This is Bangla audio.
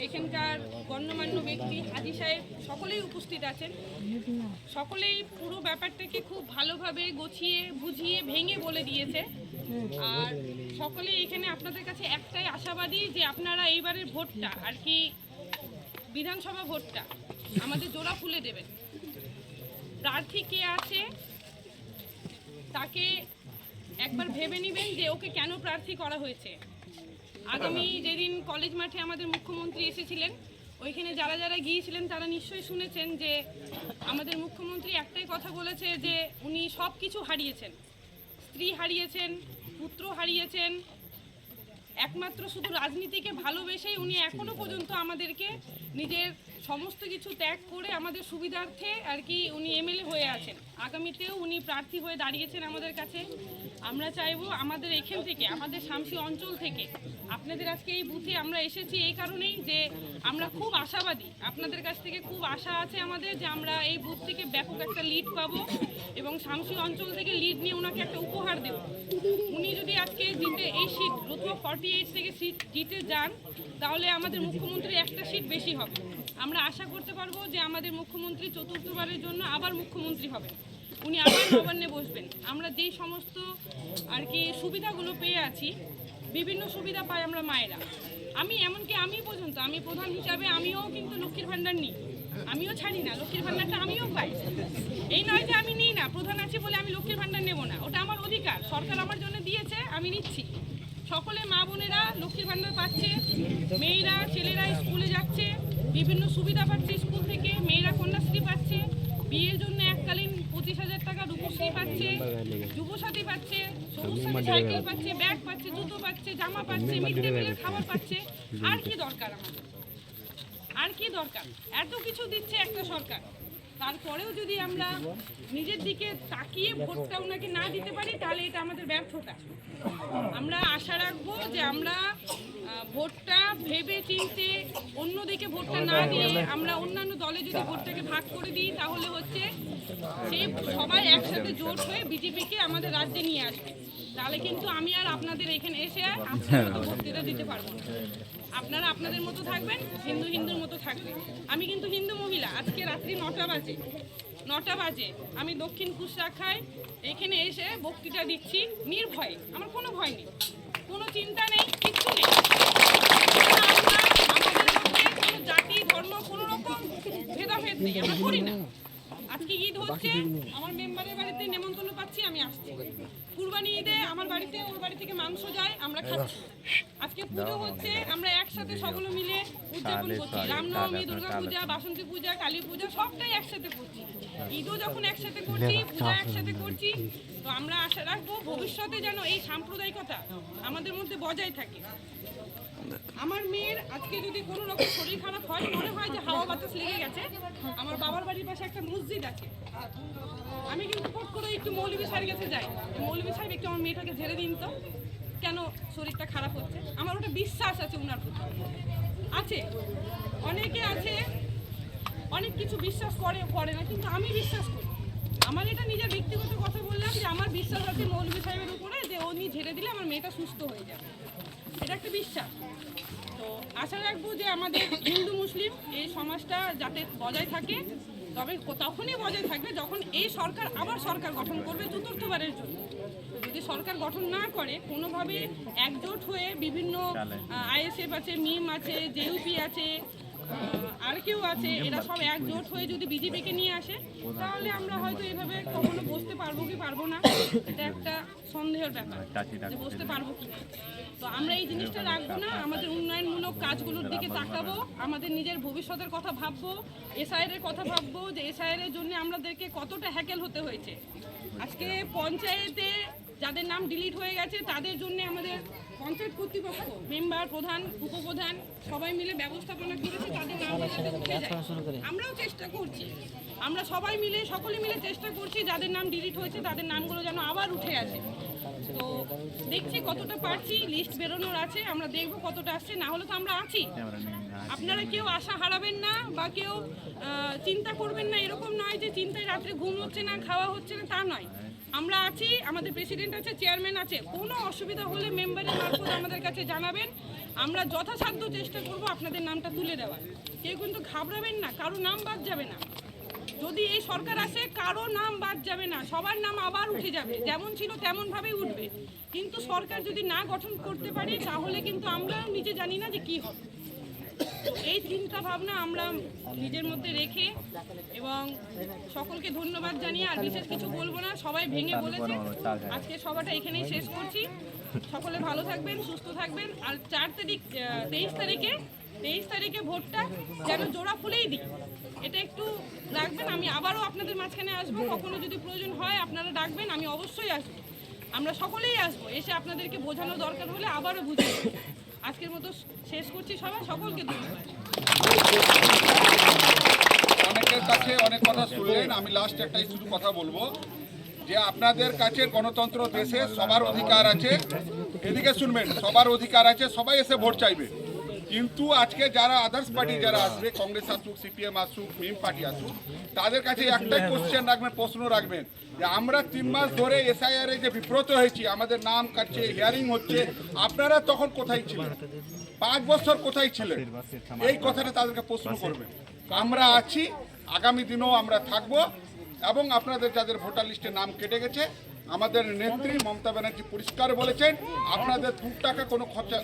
এখানকার গণ্যমান্য ব্যক্তি হাজী সাহেব সকলেই উপস্থিত আছেন। সকলেই পুরো ব্যাপারটাকে খুব ভালোভাবে গুছিয়ে বুঝিয়ে ভেঙে বলে দিয়েছে। আর সকলেই এখানে আপনাদের কাছে একটাই আশাবাদী যে আপনারা এইবারের ভোটটা আর কি বিধানসভা ভোটটা আমাদের জোড়া ফুলে দেবেন। প্রার্থী কে আছে তাকে একবার ভেবে নেবেন যে ওকে কেন প্রার্থী করা হয়েছে। আগামী যেদিন কলেজ মাঠে আমাদের মুখ্যমন্ত্রী এসেছিলেন, ওইখানে যারা যারা গিয়েছিলেন তারা নিশ্চয়ই শুনেছেন যে আমাদের মুখ্যমন্ত্রী একটাই কথা বলেছে যে উনি সব কিছু হারিয়েছেন, স্ত্রী হারিয়েছেন, পুত্র হারিয়েছেন, একমাত্র শুধু রাজনীতিকে ভালোবেসেই উনি এখনো পর্যন্ত আমাদেরকে নিজের সমস্ত কিছু ত্যাগ করে আমাদের সুবিধার্থে আর কি উনি এমএলএ হয়ে আছেন। আগামীতেও উনি প্রার্থী হয়ে দাঁড়িয়েছেন আমাদের কাছে। আমরা চাইবো আমাদের এখান থেকে, আমাদের শামসি অঞ্চল থেকে আপনাদের আজকে এই বুথে আমরা এসেছি এই কারণেই যে আমরা খুব আশাবাদী, আপনাদের কাছ থেকে খুব আশা আছে আমাদের যে আমরা এই বুথ থেকে ব্যাপক একটা লিড পাবো এবং শামসি অঞ্চল থেকে লিড নিয়ে ওনাকে একটা উপহার দেব। উনি যদি আজকে জিতে এই সিট রতুয়া 48 থেকে সিট জিতে যান তাহলে আমাদের মুখ্যমন্ত্রীর একটা সিট বেশি হবে। আমরা আশা করতে পারবো যে আমাদের মুখ্যমন্ত্রী চতুর্থবারের জন্য আবার মুখ্যমন্ত্রী হবেন, উনি আবার নবান্নে বসবেন। আমরা যেই সমস্ত আর কি সুবিধাগুলো পেয়ে আছি, বিভিন্ন সুবিধা পাই আমরা মায়েরা, আমি এমনকি আমি পর্যন্ত আমি প্রধান হিসাবে আমিও কিন্তু লক্ষ্মীর ভাণ্ডার নিই, আমিও ছাড়ি না, লক্ষ্মীর ভাণ্ডারটা আমিও পাই। এই নয় যে আমি নিই না, প্রধান আছি বলে আমি লক্ষ্মীর ভাণ্ডার নেব না, ওটা আমার অধিকার, সরকার আমার জন্য দিয়েছে, আমি নিচ্ছি। সকলে মা বোনেরা লক্ষ্মীর ভাণ্ডার পাচ্ছে, মেয়েরা ছেলেরা স্কুলে যাচ্ছে, বিভিন্ন সুবিধা পাচ্ছে স্কুল থেকে, মেয়েরা কন্যাশ্রী পাচ্ছে, বিয়ের জন্য এককালীন 25,000 টাকা রূপশ্রী পাচ্ছে, যুবসাথী পাচ্ছে, সবুজ সাথী সাইকেল পাচ্ছে, ব্যাগ পাচ্ছে, জুতো পাচ্ছে, জামা পাচ্ছে, মিড ডে মিলের খাবার পাচ্ছে। আর কি দরকার আমাদের, আর কি দরকার? এত কিছু দিচ্ছে একটা সরকার, তারপরেও যদি আমরা নিজের দিকে তাকিয়ে ভোটটা ওনাকে না দিতে পারি তাহলে এটা আমাদের ব্যর্থতা। আমরা আশা রাখবো যে আমরা ভোটটা ভেবে চিনতে অন্যদিকে ভোটটা না দিয়ে আমরা অন্যান্য দলে যদি ভোটটাকে ভাগ করে দিই তাহলে হচ্ছে সেই সবাই একসাথে জোট হয়ে বিজেপিকে আমাদের রাজ্যে নিয়ে আসবে। তাহলে কিন্তু আমি আর আপনাদের এখানে এসে আপনাদের মতো বক্তৃতা দিতে পারবো না। আপনারা আপনাদের মতো থাকবেন, হিন্দু হিন্দুর মতো থাকবেন। আমি কিন্তু হিন্দু মহিলা, আজকে রাত্রি 9টা বাজে আমি দক্ষিণ কুশাখায় এখানে এসে বক্তৃতা দিচ্ছি নির্ভয়ে, আমার কোনো ভয় নেই, কোনো চিন্তা নেই, কিচ্ছু নেই। আমাদের মধ্যে কোনো জাতি ধর্ম কোনো রকম ভেদাভেদ নেই, আমরা করি না। আজকে ঈদ হচ্ছে, আমার মেম্বারের বাড়িতে নেমন্তন্ন পাচ্ছি, আমি আসছি। কুরবানি ঈদে আমার বাড়িতে ওর বাড়ি থেকে মাংস যায়, আমরা খাচ্ছি। আজকে পুজো হচ্ছে, আমরা একসাথে সকলে মিলে উদযাপন করছি। রামনবমী, দুর্গা পূজা, বাসন্তী পূজা, কালী পূজা সবটাই একসাথে করছি। ঈদও যখন একসাথে করছি, পূজা একসাথে করছি। তো আমরা আশা রাখবো ভবিষ্যতে যেন এই সাম্প্রদায়িকতা আমাদের মধ্যে বজায় থাকে। আমার মেয়ের আজকে যদি কোনো রকম শরীর খারাপ হয়, মনে হয় যে হাওয়া বাতাস লেগে গেছে, আমার বাবার বাড়ির পাশে একটা মসজিদ আছে, আমি কিন্তু ফট করে একটু মৌলভী সাহেবের কাছে যাই, মৌলভী সাহেব একটু আমার মেয়েটাকে ঝেড়ে দিন তো, কেন শরীরটা খারাপ হচ্ছে। আমার ওটা বিশ্বাস আছে ওনার প্রতি, আছে অনেকে আছে অনেক কিছু বিশ্বাস করে না, কিন্তু আমি বিশ্বাস করি। আমার এটা নিজের ব্যক্তিগত কথা বললাম যে আমার বিশ্বাস আছে মৌলভী সাহেবের উপরে যে উনি ঝেড়ে দিলে আমার মেয়েটা সুস্থ হয়ে যাবে, এটা একটা বিশ্বাস। তো আশা রাখবো যে আমাদের হিন্দু মুসলিম এই সমাজটা যাতে বজায় থাকে, তবে তখনই বজায় থাকবে যখন এই সরকার আবার সরকার গঠন করবে চতুর্থবারের জন্য। যদি সরকার গঠন না করে, কোনোভাবে একজোট হয়ে বিভিন্ন আইএসএফ আছে, মিম আছে, জেইউপি আছে, আর কেউ আছে, এরা সব একজোট হয়ে যদি বিজেপিকে নিয়ে আসে তাহলে আমরা হয়তো এভাবে কখনো বসতে পারবো কি পারবো না, এটা একটা সন্দেহের ব্যাপার যে বসতে পারবো কি। তো আমরা এই জিনিসটা রাখবো না, আমাদের উন্নয়নমূলক কাজগুলোর দিকে তাকাবো, আমাদের নিজের ভবিষ্যতের কথা ভাববো, এসআইআর এর কথা ভাববো যে এসআইআর এর জন্য আমাদেরকে কতটা হ্যাকেল হতে হয়েছে। আজকে পঞ্চায়েতে যাদের নাম ডিলিট হয়ে গেছে তাদের জন্য আমাদের পঞ্চায়েত কর্তৃপক্ষ, মেম্বার, প্রধান, উপপ্রধান সবাই মিলে ব্যবস্থাপনা করেছে, তাদের নাম উঠে যায়। আমরাও চেষ্টা করছি, আমরা সবাই মিলে সকলে মিলে চেষ্টা করছি যাদের নাম ডিলিট হয়েছে তাদের নামগুলো যেন আবার উঠে আসে। তো দেখছি কতটা পারছি, লিস্ট বেরোনোর আছে, আমরা দেখবো কতটা আসছে, না হলে তো আমরা আছি। আপনারা কেউ আশা হারাবেন না বা কেউ চিন্তা করবেন না, এরকম নয় যে চিন্তায় রাত্রে ঘুম হচ্ছে না, খাওয়া হচ্ছে না, তা নয়। আমরা আছি, আমাদের প্রেসিডেন্ট আছে, চেয়ারম্যান আছে, কোনো অসুবিধা হলে মেম্বারের মারফত আমাদের কাছে জানাবেন, আমরা যথাসাধ্য চেষ্টা করব আপনাদের নামটা তুলে দেওয়ার। কেউ কিন্তু ঘাবড়াবেন না, কারো নাম বাদ যাবে না। যদি এই সরকার আসে কারো নাম বাদ যাবে না, সবার নাম আবার উঠে যাবে, যেমন ছিল তেমনভাবেই উঠবে। কিন্তু সরকার যদি না গঠন করতে পারি তাহলে কিন্তু আমরাও নিজে জানি না যে কী হবে। এই চিন্তা ভাবনা আমরা নিজের মধ্যে রেখে এবং সকলকে ধন্যবাদ জানিয়ে আর বিশেষ কিছু বলবো না, সবাই ভেঙে বলেছে। আজকে সভাটা এখানেই শেষ করছি। সকলে ভালো থাকবেন, সুস্থ থাকবেন। আর 23 তারিখে ভোটটা যেন জোড়া ফুলেই দিই, এটা একটু রাখবেন। আমি আবারও আপনাদের মাঝখানে আসবো, কখনো যদি প্রয়োজন হয় আপনারা ডাকবেন, আমি অবশ্যই আসবো। আমরা সকলেই আসবো, এসে আপনাদেরকে বোঝানো দরকার হলে আবারও বুঝিয়ে দেবো। আজকের মতো শেষ করছি, সবাই সকলকে ধন্যবাদ। অনেকের কাছে অনেক কথা শুনলেন, আমি লাস্ট একটাই শুধু কথা বলবো যে আপনাদের কাছে গণতন্ত্র দেশে সবার অধিকার আছে। এদিকে শুনবেন, সবার অধিকার আছে, সবাই এসে ভোট চাইবে। কিন্তু আজকে যারা আদার্স পার্টি যারা আসবে, কংগ্রেস আসুক, সিপিএম আসুক, মিম পার্টি আসুক, তাদের কাছে একটাই কোশ্চেন রাখবেন, প্রশ্ন রাখবেন যে আমরা 3 মাস ধরে এসআইআর যে বিব্রত হয়েছি, আমাদের নাম কাটছে, হিয়ারিং হচ্ছে, আপনারা তখন কোথায় ছিলেন? 5 বছর কোথায় ছিলেন? এই কথাটা তাদেরকে প্রশ্ন করবেন। আমরা আছি, আগামী দিনেও আমরা থাকবো। এবং আপনাদের যাদের ভোটার লিস্টে নাম কেটে গেছে, আমাদের নেত্রী মমতা ব্যানার্জি পরিষ্কার বলেছেন আপনাদের 2 টাকা কোনো খরচা